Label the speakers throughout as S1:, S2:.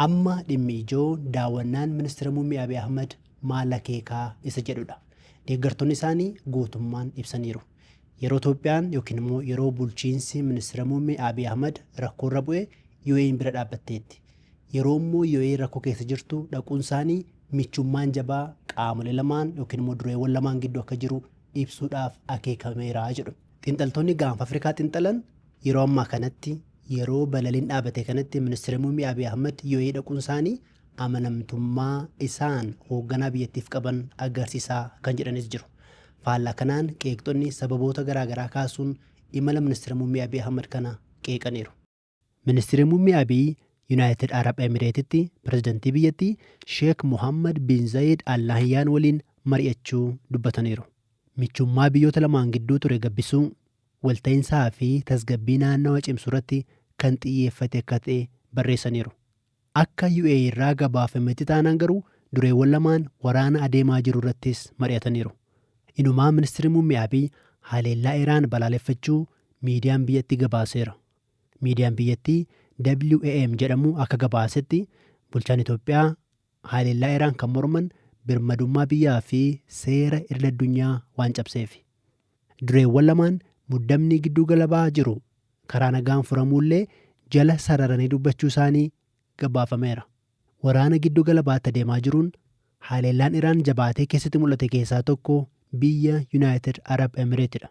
S1: Amma dhimmi ijoo daawwannaan ministeera muummee Abiy Ahmed maal akeekaa isa jedhudha. Deeggartoonni isaanii gootummaan ibsaniiru. Yeroo Itoophiyaan yookiin immoo yeroo bulchiinsi ministeera muummee Abiy Ahmed rakkoorra bu'e UAE'n bira dhaabbatteetti. Yeroo immoo UAE rakkoo keessa jirtu dhaquun isaanii michummaan jabaa qaamolee lamaan yookiin immoo dureewwan lamaan gidduu akka jiru ibsuudhaaf akeekameera jedhu. Xiinxaltoonni gaanfa Afrikaa xiinxalan yeroo ammaa kanatti yeroo balaliin dhaabate kanatti ministeera muummee Abiy Ahmed UAE dhaquun isaanii amanamtummaa isaan hoogganaa biyyattiif qaban agarsiisaa kan jedhanis jiru. Faallaa kanaan qeeqxonni sababoota garaagaraa kaasuun imala ministeera muummee Abiy Ahmed kana qeeqaniiru. Ministeerri muummee Abiy United Arab Emirateetti pirezidantii biyyattii Sheek Mohammed bin Zayed Al Nahyaan waliin mari'achuu dubbataniiru. Michummaa biyyoota lamaan gidduu ture gabbisuu walta'iinsaa fi tasgabbii naannawa cimsuu irratti kan xiyyeeffate akka ta'e barreessaniiru. Akka UAE irraa gabaafametti taanaan garuu dureewwan lamaan waraana adeemaa jiru irrattis mari'ataniiru. Inumaa ministeerri muummee Abiy haleellaa Iraan balaaleffachuu miidiyaan biyyattii gabaaseera. Miidiyaan biyyattii WAM jedhamu akka gabaasetti bulchaan Itoophiyaa haleellaa Iraan kan morman birmadummaa biyyaa fi seera idil addunyaa waan cabseef. Dureewwan lamaan muddamni gidduu galabaa jiru karaa nagaan furamuullee jala sararanii dubbachuu isaanii gabaafameera. Waraana gidduu galabaatti adeemaa jiruun haleellaan Iraan jabaatee keessatti mul'ate keessaa tokko biyya United Arab Emireetidha.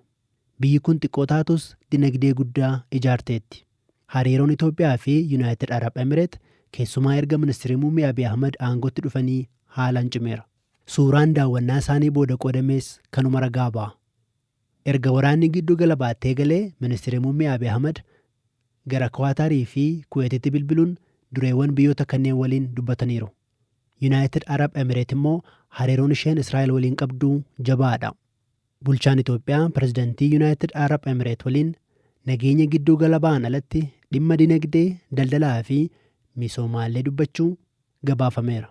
S1: Biyyi kun xiqqoo taatus dinagdee guddaa ijaarteetti. Hariiroon Itoophiyaa fi United Arab Emireet keessumaa erga ministeerri muummee Abiy Ahmed aangootti dhufanii haalaan cimeera. Suuraan daawwannaa isaanii booda qoodamees kanuma ragaa ba'a. Erga waraanni gidduu galabaatti eegalee ministeerri muummee Abiy Ahmed gara Qaataarii fi Kuweetitti bilbiluun dureewwan biyyoota kanneen waliin dubbataniiru. United Arab Emirates immoo hariiroon isheen Israa'el waliin qabdu jabaadha. Bulchaan Itoophiyaa pirezidantii United Arab Emirates waliin nageenya gidduu galabaan alatti dhimma dinagdee, daldalaa fi misoomaallee dubbachuu gabaafameera.